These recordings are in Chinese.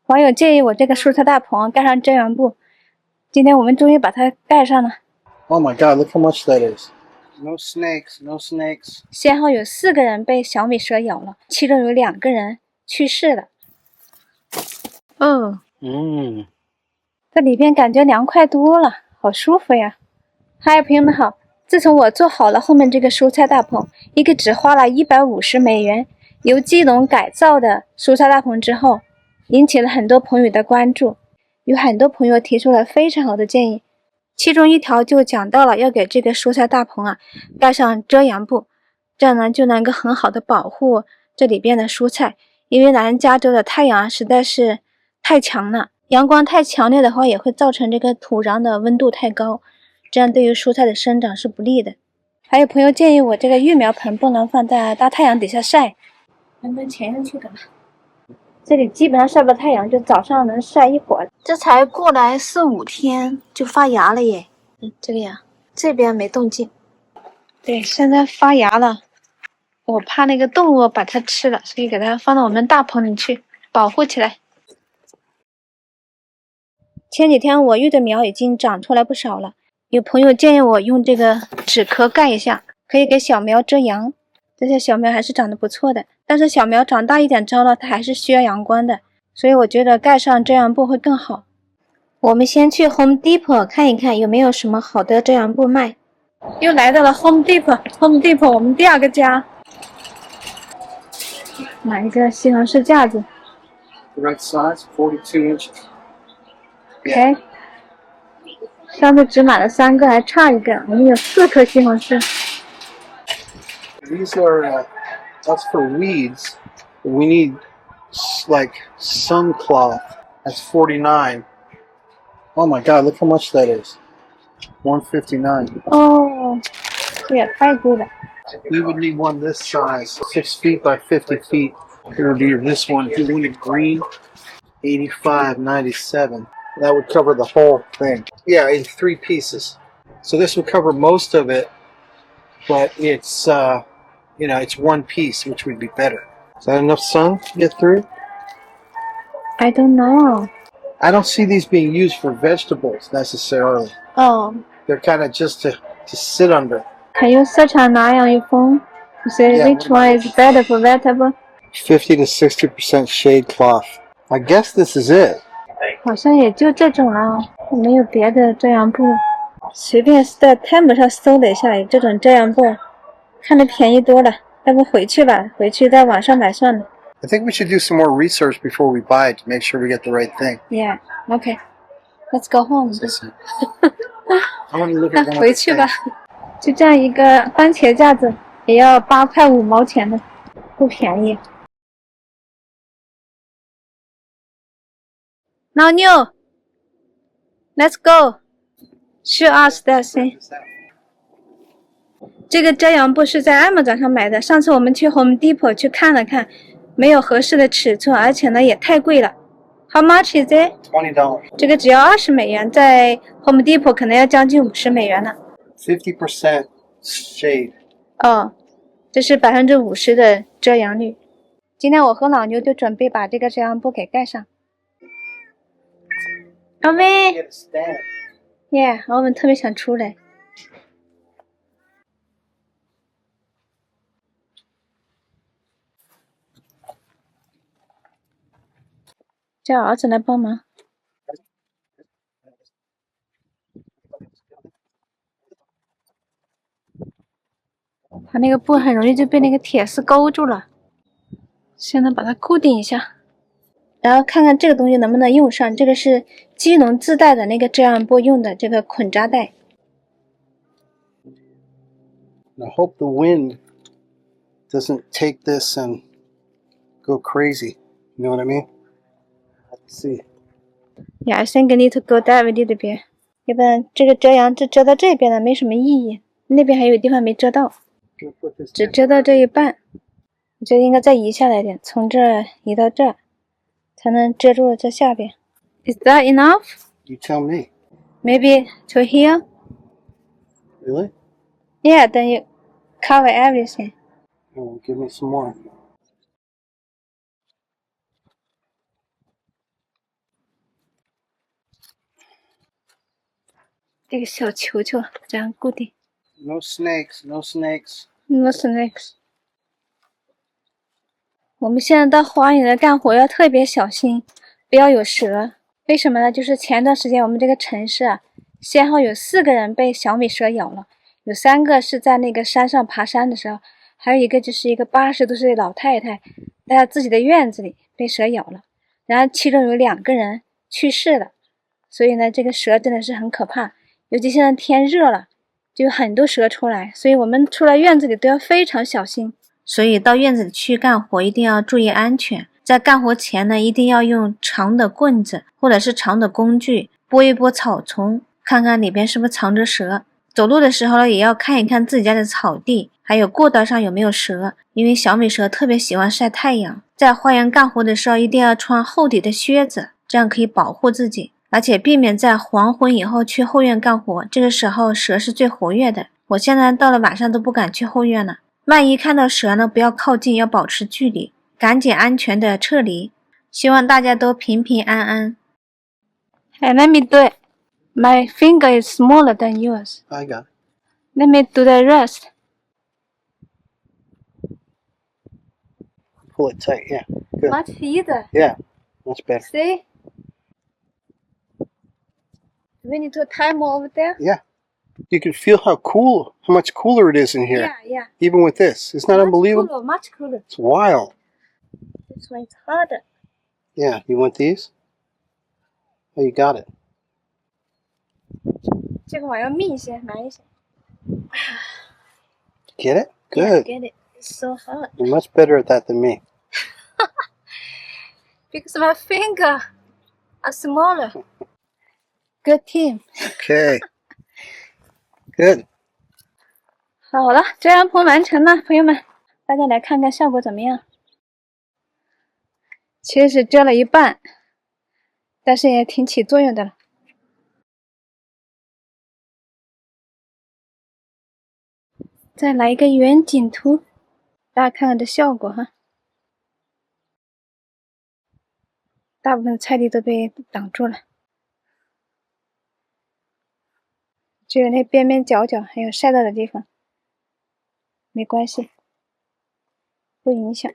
网友建议我这个蔬菜大棚盖上遮阳布，今天我们终于把它盖上了。Oh my god, look how much that is. No snakes, no snakes. 先后有4个人被小米蛇咬了，其中有2个人去世了。哦，这里边感觉凉快多了，好舒服呀！嗨，朋友们好！自从我做好了后面这个蔬菜大棚，一个只花了150美元、由基农改造的蔬菜大棚之后，引起了很多朋友的关注，有很多朋友提出了非常好的建议，其中一条就讲到了要给这个蔬菜大棚盖上遮阳布，这样呢就能够很好的保护这里边的蔬菜，因为南加州的太阳实在是太强了，阳光太强烈的话也会造成这个土壤的温度太高，这样对于蔬菜的生长是不利的。还有朋友建议我这个育苗盆不能放在大太阳底下晒，能不能潜上去干嘛？这里基本上晒不到太阳，就早上能晒一会儿。这才过来4、5天就发芽了耶。这个芽，这边没动静。对，现在发芽了。我怕那个动物把它吃了，所以给它放到我们大棚里去保护起来。前几天我育的苗已经长出来不少了，有朋友建议我用这个纸壳盖一下，可以给小苗遮阳。这些小苗还是长得不错的，但是小苗长大一点之后呢，它还是需要阳光的，所以我觉得盖上遮阳布会更好。我们先去 Home Depot 看一看有没有什么好的遮阳布卖。又来到了 Home Depot，Home Depot 我们第2个家，买一个西红柿架子。The right size, 42 inches. OK， 上次只买了3个，还差1个，我们有4颗西红柿。These are, that's for weeds. We need, like, sun cloth. That's 49. Oh my god, look how much that is. 159. 哦，这也太贵了。We would need one this size, 6 feet by 50 feet. Here would be this one. If you wanted green, 85.97. That would cover the whole thing. Yeah, in 3 pieces. So this would cover most of it, but it's, it's 1 piece, which would be better. Is that enough sun to get through? I don't know. I don't see these being used for vegetables necessarily. Oh. They're kind of just to sit under. Can you search online on your phone to say which one is better for vegetable? 50 to 60% shade cloth. I guess this is it. 好像也就这种了，没有别的遮阳布。随便在 Temu 上搜了一下，这种遮阳布看着便宜多了，要不回去吧，回去在网上买算了。I think we should do some more research before we buy it to make sure we get the right thing. Yeah, okay. Let's go home. 那回去吧。就这样一个番茄架子也要8块5毛钱的，不便宜。Now new, let's go. Show us that thing. 这个遮阳布是在 Amazon 上买的，上次我们去 Home Depot 去看了看，没有合适的尺寸，而且呢也太贵了。How much is it? $20. 这个只要20美元，在 Home Depot 可能要将近50美元了。50% shade. 哦，这是50%的遮阳率。今天我和老牛就准备把这个遮阳布给盖上。奥文 ，Yeah， 奥文特别想出来。叫儿子来帮忙。它那个布很容易就被那个铁丝勾住了，现在把它固定一下，然后看看这个东西能不能用上。这个是基农自带的那个遮阳布用的这个捆扎带。I hope the wind doesn't take this and go crazy. You know what I mean? Let's see. Yeah, I think I need to go that way a little bit. 要不然这个遮阳只遮到这边了，没什么意义。那边还有地方没遮到，只遮到这一半。我觉得应该再移下来一点，从这儿移到这儿，才能遮住这下边。Is that enough? You tell me. Maybe to here? Really? Yeah, then you cover everything. Oh, give me some more. 这个小球球这样固定。No snakes, no snakes. No snakes。我们现在到花园里干活要特别小心，不要有蛇。为什么呢？就是前段时间我们这个城市啊，先后有4个人被小米蛇咬了，有3个是在那个山上爬山的时候，还有一个就是一个80多岁的老太太，在自己的院子里被蛇咬了，然后其中有2个人去世了。所以呢，这个蛇真的是很可怕，尤其现在天热了，就有很多蛇出来，所以我们出来院子里都要非常小心。所以到院子里去干活一定要注意安全，在干活前呢，一定要用长的棍子或者是长的工具拨一拨草丛，看看里边是不是藏着蛇。走路的时候呢，也要看一看自己家的草地，还有过道上有没有蛇，因为小米蛇特别喜欢晒太阳。在花园干活的时候一定要穿厚底的靴子，这样可以保护自己，而且避免在黄昏以后去后院干活，这个时候蛇是最活跃的。我现在到了晚上都不敢去后院了，万一看到蛇呢，不要靠近，要保持距离，赶紧安全的撤离。希望大家都平平安安。Hey, let me do it. My finger is smaller than yours. I got it. Let me do the rest. Pull it tight, yeah. Good. Much easier. Yeah, much better. See? We need to tie more over there? Yeah. You can feel how much cooler it is in here. Yeah. Even with this. Isn't that unbelievable? Much cooler. It's wild. This one is harder. Yeah, you want these? Oh, you got it. 这个我要密一些，难一些。Get it? Yeah, Good. get it. It's so hard. You're much better at that than me. Because my finger are smaller. Good team. Okay. Good. 好了，遮阳棚完成了，朋友们，大家来看看效果怎么样。其实是遮了一半，但是也挺起作用的了。再来一个远景图，大家看看这效果哈。大部分菜地都被挡住了，只有那边边角角还有晒到的地方，没关系，不影响。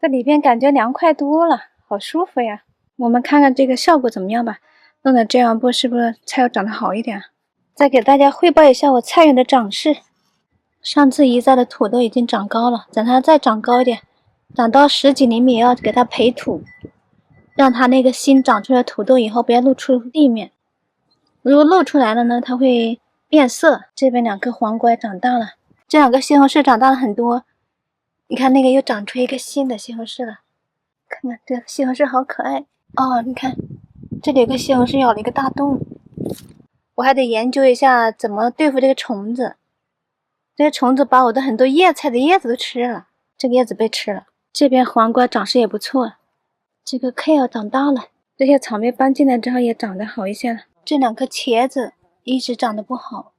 这里边感觉凉快多了，好舒服呀。我们看看这个效果怎么样吧，弄的遮阳布是不是菜要长得好一点？再给大家汇报一下我菜园的长势。上次移栽的土豆已经长高了，等它再长高一点，长到10几厘米，要给它培土，让它那个新长出来的土豆以后不要露出地面。如果露出来了呢，它会变色。这边2颗黄瓜也长大了，这2个西红柿长大了很多。你看那个又长出一个新的西红柿了，看看这个西红柿好可爱哦！你看这里有个西红柿咬了一个大洞，我还得研究一下怎么对付这个虫子。这些虫子把我的很多叶菜的叶子都吃了，这个叶子被吃了。这边黄瓜长势也不错，这个 kale 长大了，这些草莓搬进来之后也长得好一些了。这2颗茄子一直长得不好，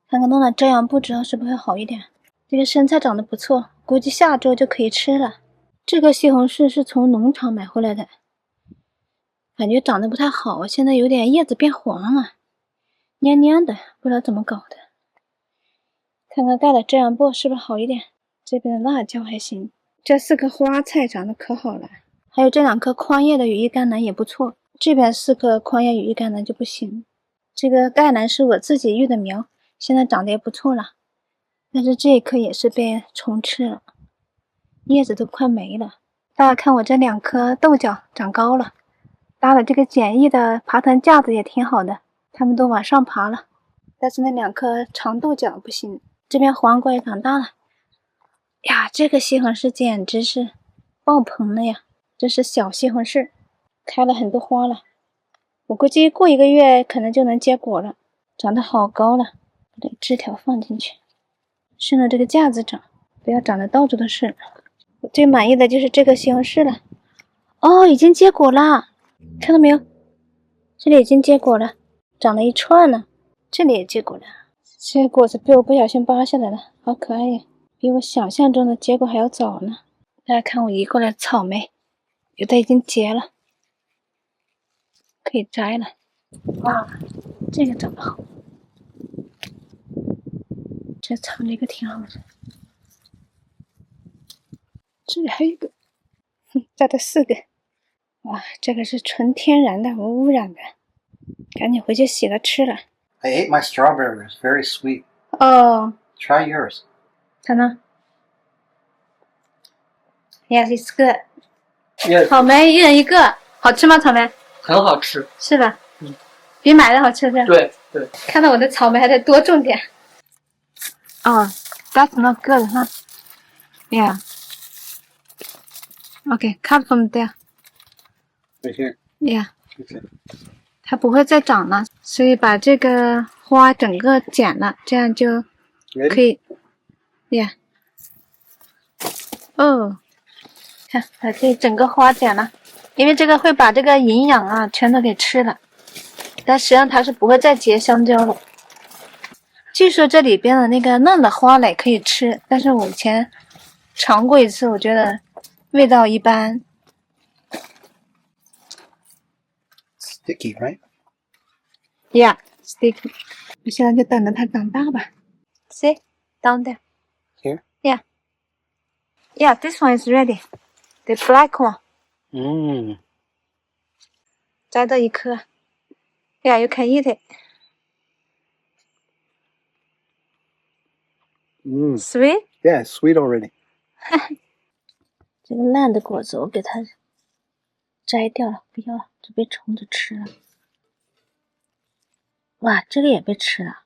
看看弄了遮阳布之后是不是会好一点。这个生菜长得不错，估计下周就可以吃了。这个西红柿是从农场买回来的，感觉长得不太好，现在有点叶子变黄了，蔫蔫的，不知道怎么搞的。看看盖了遮阳布是不是好一点。这边的辣椒还行，这4颗花菜长得可好了，还有这2颗宽叶的羽衣甘蓝也不错。这边4颗宽叶羽衣甘蓝就不行。这个甘蓝是我自己育的苗，现在长得也不错了，但是这一颗也是被虫吃了，叶子都快没了。大家看我这2颗豆角长高了，搭了这个简易的爬藤架子也挺好的，它们都往上爬了。但是那2颗长豆角不行。这边黄瓜也长大了呀，这个西红柿简直是爆棚了呀！这是小西红柿，开了很多花了，我估计过1个月可能就能结果了，长得好高了。把这个枝条放进去，顺着这个架子长，不要长得到处都是。我最满意的就是这个西红柿了，哦，已经结果了，看到没有？这里已经结果了，长了一串了，这里也结果了。这些果子被我不小心扒下来了，好可爱呀，比我想象中的结果还要早呢。大家看我移过来的草莓，有的已经结了，可以摘了。哇，这个长得好，这藏着一个挺好的。这里还有一个，摘了4个。哇，这个是纯天然的，无污染的，赶紧回去洗了吃了。I ate my strawberry. It's very sweet. 哦， Try yours. 看呢 ？Yes, it's good. Yeah. 草莓一人一个，好吃吗？草莓很好吃。是吧？比买的好吃是吧？对对。看到我的草莓还得多种点。哦 ，That's not good, huh? Yeah. Okay, cut from there. Right here. Yeah. Okay. 它不会再长了，所以把这个花整个剪了，这样就可以。Yeah. 哦，看，还可以整个花剪了，因为这个会把这个营养啊全都给吃了。但实际上它是不会再结香蕉了。据说这里边的那个嫩的花蕾可以吃，但是我以前尝过一次，我觉得味道一般。Sticky, right? Yeah, sticky. 我现在就等着它长大吧。See, down there. Here? Yeah. Yeah, this one is ready. The black one. Mmm. 摘到一颗。Yeah, you can eat it. Mmm. Sweet? Yeah, it's sweet already. 这个烂的果子我给它摘掉了，不要了，这被虫子吃了。哇，这个也被吃了。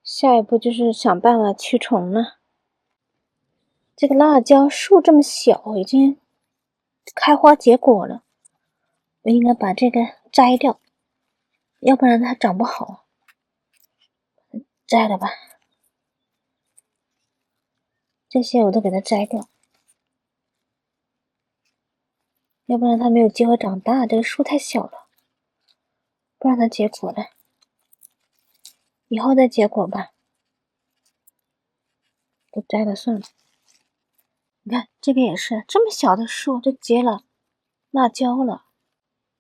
下一步就是想办法驱虫了。这个辣椒树这么小，已经开花结果了，我应该把这个摘掉，要不然它长不好。摘了吧，这些我都给它摘掉，要不然它没有机会长大。这个树太小了，不让它结果了，以后再结果吧。都摘了算了。你看这个也是这么小的树就结了辣椒了，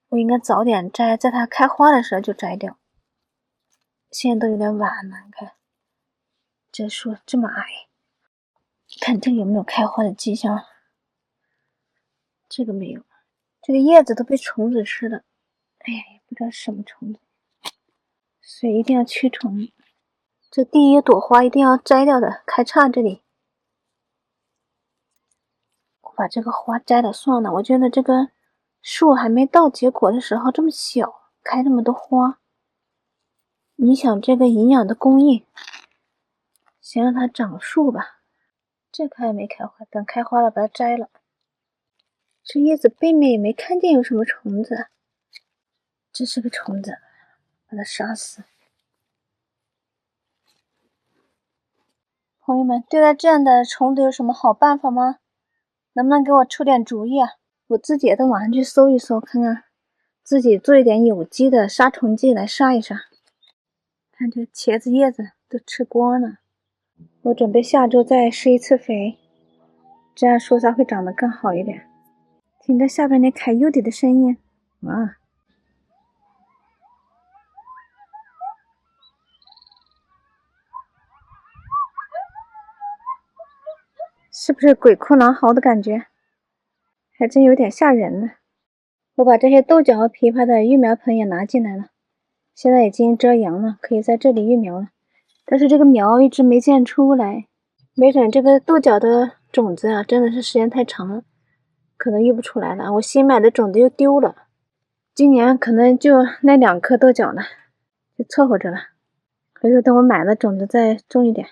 我应该早点摘，在它开花的时候就摘掉。现在都有点晚了，你看这树这么矮，看这个有没有开花的迹象？这个没有，这个叶子都被虫子吃了。哎呀，也不知道是什么虫子，所以一定要驱虫。这第一朵花一定要摘掉的，开叉这里。我把这个花摘了算了，我觉得这个树还没到结果的时候这么小，开这么多花，影响这个营养的供应。先让它长树吧。这颗还没开花，等开花了把它摘了。这叶子背面也没看见有什么虫子，这是个虫子，把它杀死。朋友们，对待这样的虫子有什么好办法吗？能不能给我出点主意啊？我自己也到网上去搜一搜，看看自己做一点有机的杀虫剂来杀一杀。看这茄子叶子都吃光了，我准备下周再施一次肥，这样蔬菜会长得更好一点。听着下边那凯尤迪的声音，哇！是不是鬼哭狼嚎的感觉？还真有点吓人呢。我把这些豆角和枇杷的育苗盆也拿进来了，现在已经遮阳了，可以在这里育苗了。但是这个苗一直没见出来，没准这个豆角的种子啊，真的是时间太长了，可能育不出来了。我新买的种子又丢了，今年可能就那2颗豆角了，就凑合着了。回头等我买了种子再种一点。